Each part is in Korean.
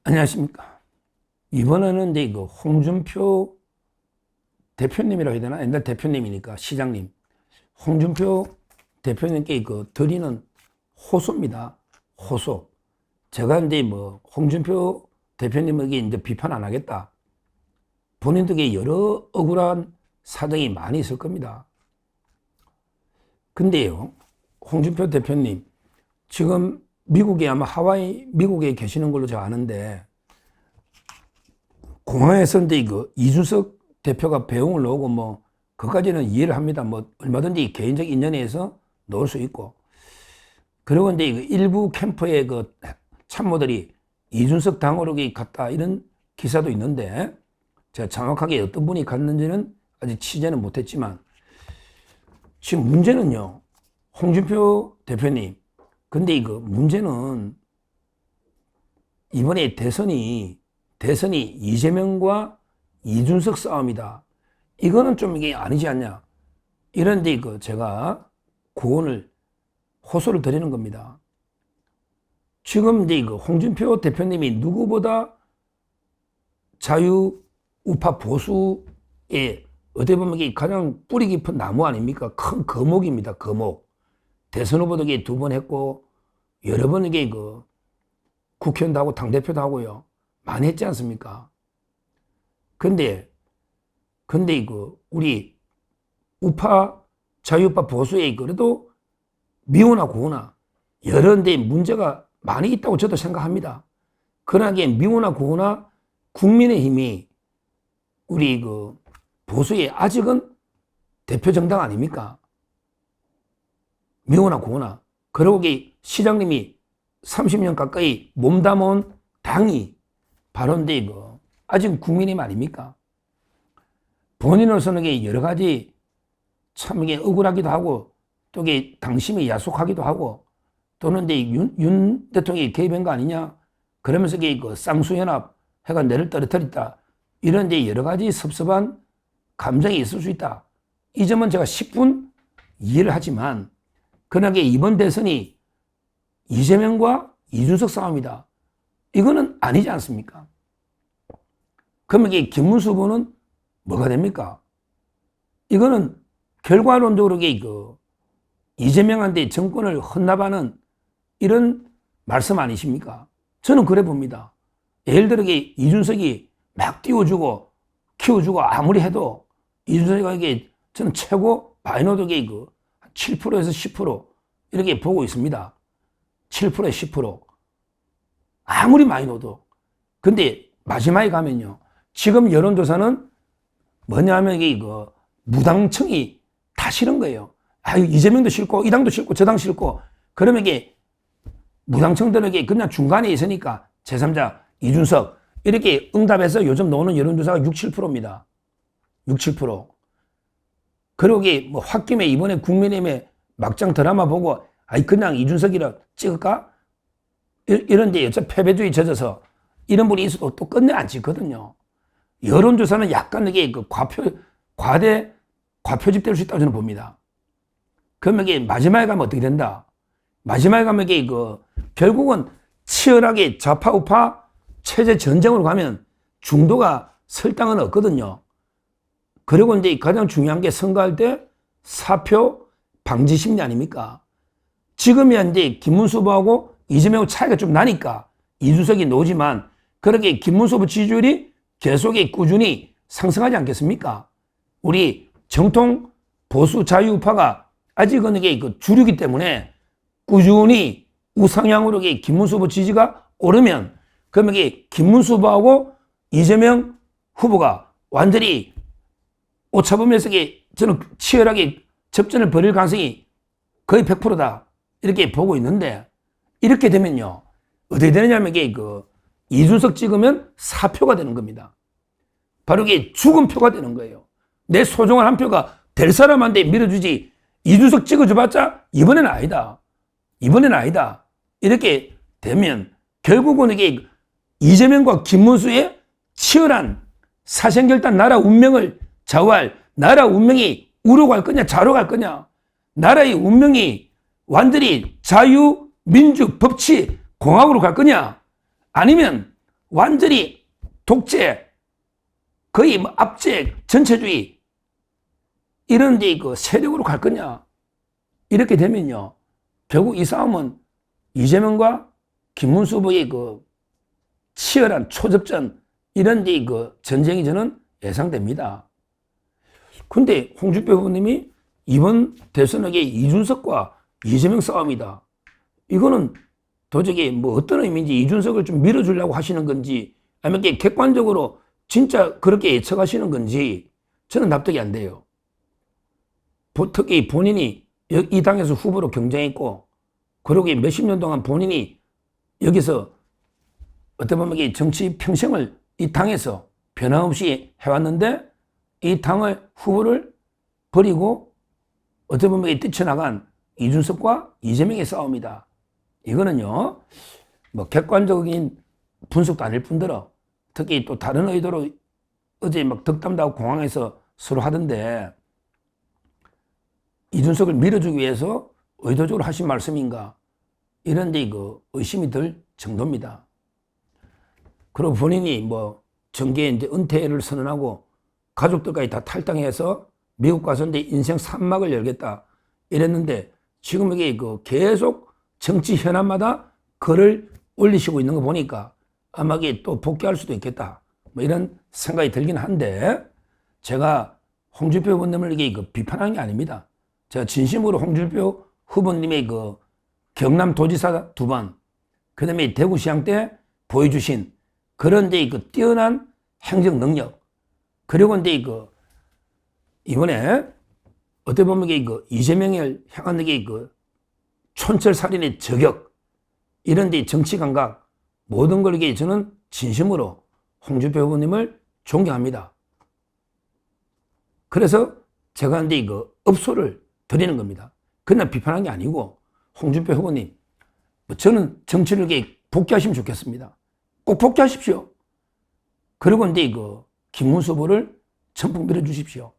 안녕하십니까. 이번에는 이제 그 홍준표 대표님이라고 해야 되나? 옛날 대표님이니까 시장님. 홍준표 대표님께 그 드리는 호소입니다. 호소. 제가 이제 뭐 홍준표 대표님에게 이제 비판 안 하겠다. 본인들에게 여러 억울한 사정이 많이 있을 겁니다. 근데요, 홍준표 대표님, 지금 미국에 아마 하와이, 미국에 계시는 걸로 제가 아는데, 공항에서 이제 그 이준석 대표가 배웅을 놓고 뭐, 그까지는 이해를 합니다. 뭐, 얼마든지 개인적 인연에 의해서 놓을 수 있고. 그리고 이제 그 일부 캠프의 그 참모들이 이준석 당으로 갔다 이런 기사도 있는데, 제가 정확하게 어떤 분이 갔는지는 아직 취재는 못했지만, 지금 문제는요, 홍준표 대표님, 근데 이거 문제는 이번에 대선이 이재명과 이준석 싸움이다. 이거는 좀 이게 아니지 않냐. 이런데 이거 제가 구원을, 호소를 드리는 겁니다. 지금 이제 이거 홍준표 대표님이 누구보다 자유우파 보수의 어떻게 보면 이게 가장 뿌리 깊은 나무 아닙니까? 큰 거목입니다. 거목. 대선 후보도 이게 2번 했고, 여러 번 이게 그 국회의원도 하고 당대표도 하고요. 많이 했지 않습니까? 근데 이거 우리 우파, 자유우파 보수에 그래도 미우나 고우나 여러 데 문제가 많이 있다고 저도 생각합니다. 그러나 이게 미우나 고우나 국민의힘이 우리 그 보수의 아직은 대표 정당 아닙니까? 미우나 고우나. 그러고 시장님이 30년 가까이 몸담은 당이 바로 이거 아직 국민의힘 아닙니까? 본인으로서는 이게 여러 가지 참 이게 억울하기도 하고 또 이게 당심이 야속하기도 하고 또는 이제 윤 대통령이 개입한 거 아니냐? 그러면서 이게 그 쌍수연합 해가 내를 떨어뜨렸다. 이런 이제 여러 가지 섭섭한 감정이 있을 수 있다. 이 점은 제가 10분 이해를 하지만 그러나 이번 대선이 이재명과 이준석 싸움이다. 이거는 아니지 않습니까? 그러면 이게 김문수 후보는 뭐가 됩니까? 이거는 결과론적으로 그 이재명한테 정권을 헌납하는 이런 말씀 아니십니까? 저는 그래 봅니다. 예를 들어 이준석이 막 띄워주고 키워주고 아무리 해도 이준석에게 저는 최고 마이너도 그 7%에서 10% 이렇게 보고 있습니다. 7%에 10%. 아무리 많이 넣어도. 근데 마지막에 가면요. 지금 여론조사는 뭐냐 하면 이게 무당층이 다 싫은 거예요. 아, 이재명도 싫고, 이 당도 싫고, 저 당 싫고. 그러면 이게 무당층들에게 그냥 중간에 있으니까 제3자 이준석 이렇게 응답해서 요즘 나오는 여론조사가 6, 7%입니다. 6, 7%. 그리고 이게 뭐 홧김에 이번에 국민의힘의 막장 드라마 보고 아이 그냥 이준석이라 찍을까? 이런데 어차피 패배주의 젖어서 이런 분이 있어도 또 끝내 안 찍거든요. 여론조사는 약간 이게 과표집될 수 있다고 저는 봅니다. 그러면 이게 마지막에 가면 어떻게 된다? 마지막에 가면 이게 결국은 치열하게 좌파 우파 체제 전쟁으로 가면 중도가 설당은 없거든요. 그리고 이제 가장 중요한 게 선거할 때 사표 방지 심리 아닙니까? 지금이야 이제 김문수 후보하고 이재명하고 차이가 좀 나니까 이준석이 나오지만 그렇게 김문수 후보 지지율이 계속 꾸준히 상승하지 않겠습니까? 우리 정통 보수 자유우파가 아직은 이게 주류기 때문에 꾸준히 우상향으로 김문수 후보 지지가 오르면 그러면 이게 김문수 후보하고 이재명 후보가 완전히 오차범위에서 저는 치열하게 접전을 벌일 가능성이 거의 100%다. 이렇게 보고 있는데 이렇게 되면요. 어떻게 되느냐면 이게 이준석 찍으면 사표가 되는 겁니다. 바로 이게 죽은 표가 되는 거예요. 내 소중한 한 표가 될 사람한테 밀어주지 이준석 찍어줘봤자 이번엔 아니다. 이번엔 아니다. 이렇게 되면 결국은 이게 이재명과 김문수의 치열한 사생결단 나라 운명을 좌우할 나라 운명이 우로 갈 거냐 좌로 갈 거냐 나라의 운명이 완전히 자유, 민주, 법치, 공화국으로 갈 거냐 아니면 완전히 독재, 거의 뭐 압제, 전체주의 이런 데 그 세력으로 갈 거냐? 이렇게 되면요, 결국 이 싸움은 이재명과 김문수 후보의 그 치열한 초접전 이런 데 그 전쟁이 저는 예상됩니다. 근데 홍준표 후보님이 이번 대선에 이준석과 이재명 싸움이다. 이거는 도저히 뭐 어떤 의미인지 이준석을 좀 밀어주려고 하시는 건지 아니면 객관적으로 진짜 그렇게 예측하시는 건지 저는 납득이 안 돼요. 특히 본인이 이 당에서 후보로 경쟁했고 그러고 몇십 년 동안 본인이 여기서 어떻게 보면 정치 평생을 이 당에서 변함없이 해왔는데 이 당의 후보를 버리고 어떻게 보면 뛰쳐나간 이준석과 이재명의 싸움이다. 이거는요, 뭐 객관적인 분석도 아닐 뿐더러 특히 또 다른 의도로 어제 막 덕담다고 공항에서 서로 하던데 이준석을 밀어주기 위해서 의도적으로 하신 말씀인가 이런 데 그 의심이 들 정도입니다. 그리고 본인이 뭐 정계에 이제 은퇴를 선언하고 가족들까지 다 탈당해서 미국 가서 이제 인생 3막을 열겠다 이랬는데 지금 이게 그 계속 정치 현안마다 글을 올리시고 있는 거 보니까 아마 이게 또 복귀할 수도 있겠다 뭐 이런 생각이 들긴 한데 제가 홍준표 후보님을 이게 그 비판하는 게 아닙니다. 제가 진심으로 홍준표 후보님의 그 경남도지사 2번, 그 다음에 대구시장 때 보여주신 그런 데 그 뛰어난 행정 능력, 그리고 이제 그 이번에 어떻게 보면 이게 그 이재명을 향한 게 그 촌철살인의 저격, 이런 데 정치 감각, 모든 걸 이게 저는 진심으로 홍준표 후보님을 존경합니다. 그래서 제가 이제 그 업소를 드리는 겁니다. 그냥 비판한 게 아니고 홍준표 후보님, 저는 정치를 이렇게 복귀하시면 좋겠습니다. 꼭 복귀하십시오. 그리고 이제 그 김문수 후보를 전폭 밀어주십시오.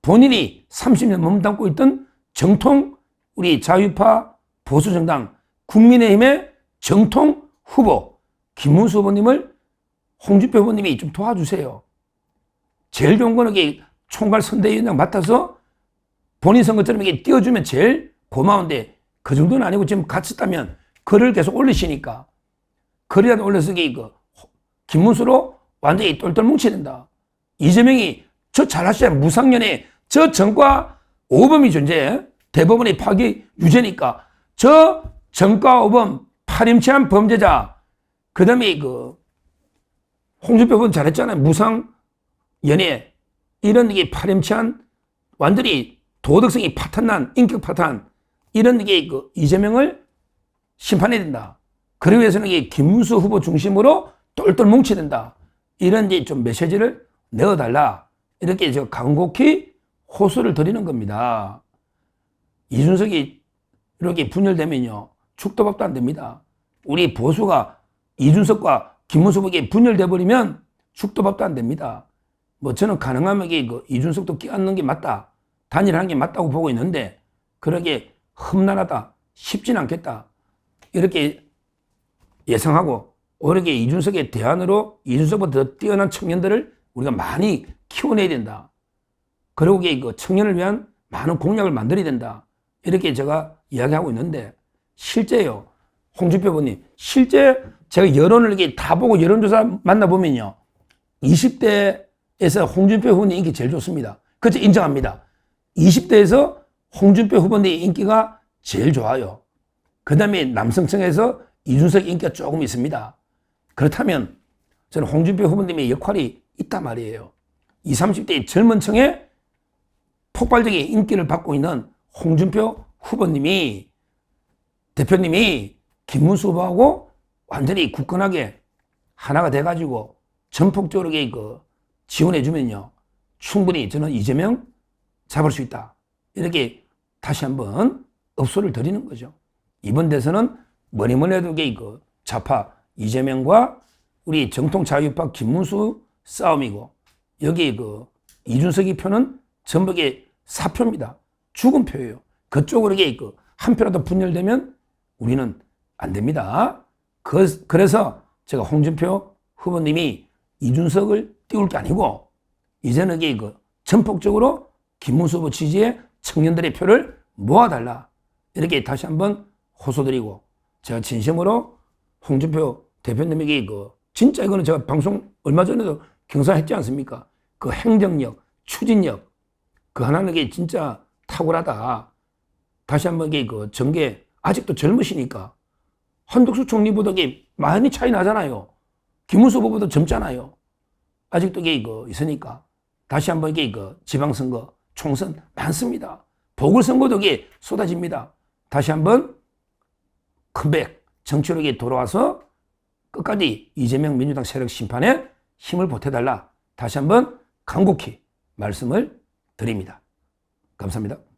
본인이 30년 몸담고 있던 정통 우리 자유파 보수정당 국민의힘의 정통 후보 김문수 후보님을 홍준표 후보님이 좀 도와주세요. 제일 좋은 거는 이게 총괄 선대위원장 맡아서 본인 선거처럼 이게 띄워주면 제일 고마운데 그 정도는 아니고 지금 갇혔다면 글을 계속 올리시니까 글이라도 올려서 이게 김문수로 완전히 똘똘 뭉쳐야 된다. 이재명이 저 잘하시잖아요. 무상년에 저 전과 오범이 존재해. 대법원의 파기 유죄니까 저 전과 오범 파렴치한 범죄자 그 다음에 그 홍준표 후보는 잘했잖아요. 무상연애 이런 게 파렴치한 완전히 도덕성이 파탄난 인격 파탄 이런 게 그 이재명을 심판해야 된다. 그러기 위해서는 이게 김문수 후보 중심으로 똘똘 뭉쳐야 된다. 이런 이제 좀 메시지를 내어달라. 이렇게 저 간곡히 호소를 드리는 겁니다. 이준석이 이렇게 분열되면요, 죽도 밥도 안 됩니다. 우리 보수가 이준석과 김문수 후보에게 분열돼 버리면 죽도 밥도 안 됩니다. 뭐 저는 가능하면 이게 그 이준석도 끼얹는 게 맞다, 단일하는 게 맞다고 보고 있는데 그러게 험난하다, 쉽진 않겠다 이렇게 예상하고 오히려 이준석의 대안으로 이준석보다 더 뛰어난 청년들을 우리가 많이 키워내야 된다. 그리고 그 청년을 위한 많은 공약을 만들어야 된다. 이렇게 제가 이야기하고 있는데 실제요, 홍준표 후보님, 실제 제가 여론을 이렇게 다 보고 여론조사 만나보면요, 20대에서 홍준표 후보님 인기 제일 좋습니다. 그렇죠, 인정합니다. 20대에서 홍준표 후보님 인기가 제일 좋아요. 그 다음에 남성층에서 이준석 인기가 조금 있습니다. 그렇다면 저는 홍준표 후보님의 역할이 있단 말이에요. 20, 30대 젊은 층에 폭발적인 인기를 받고 있는 홍준표 후보님이, 대표님이 김문수 후보하고 완전히 굳건하게 하나가 돼가지고 전폭적으로 그 지원해주면요, 충분히 저는 이재명 잡을 수 있다. 이렇게 다시 한번 업소를 드리는 거죠. 이번 대선은 뭐니 해도 그 좌파 이재명과 우리 정통 자유파 김문수 싸움이고 여기 그 이준석이 표는 전부 사표입니다. 죽은 표예요. 그쪽으로 그 한 표라도 분열되면 우리는 안 됩니다. 그래서 제가 홍준표 후보님이 이준석을 띄울 게 아니고 이제는 전폭적으로 김문수 후보 지지에 청년들의 표를 모아달라. 이렇게 다시 한번 호소드리고 제가 진심으로 홍준표 대표님에게 진짜 이거는 제가 방송 얼마 전에도 경선했지 않습니까? 그 행정력, 추진력 그 하나는 게 진짜 탁월하다. 다시 한번 정계 아직도 젊으시니까 한덕수 총리보다 많이 차이 나잖아요. 김문수 후보보다 젊잖아요. 아직도 있으니까 다시 한번 지방선거, 총선 많습니다. 보궐선거도 쏟아집니다. 다시 한번 컴백, 정치로 돌아와서 끝까지 이재명 민주당 세력 심판에 힘을 보태달라. 다시 한번 간곡히 말씀을 드립니다. 감사합니다.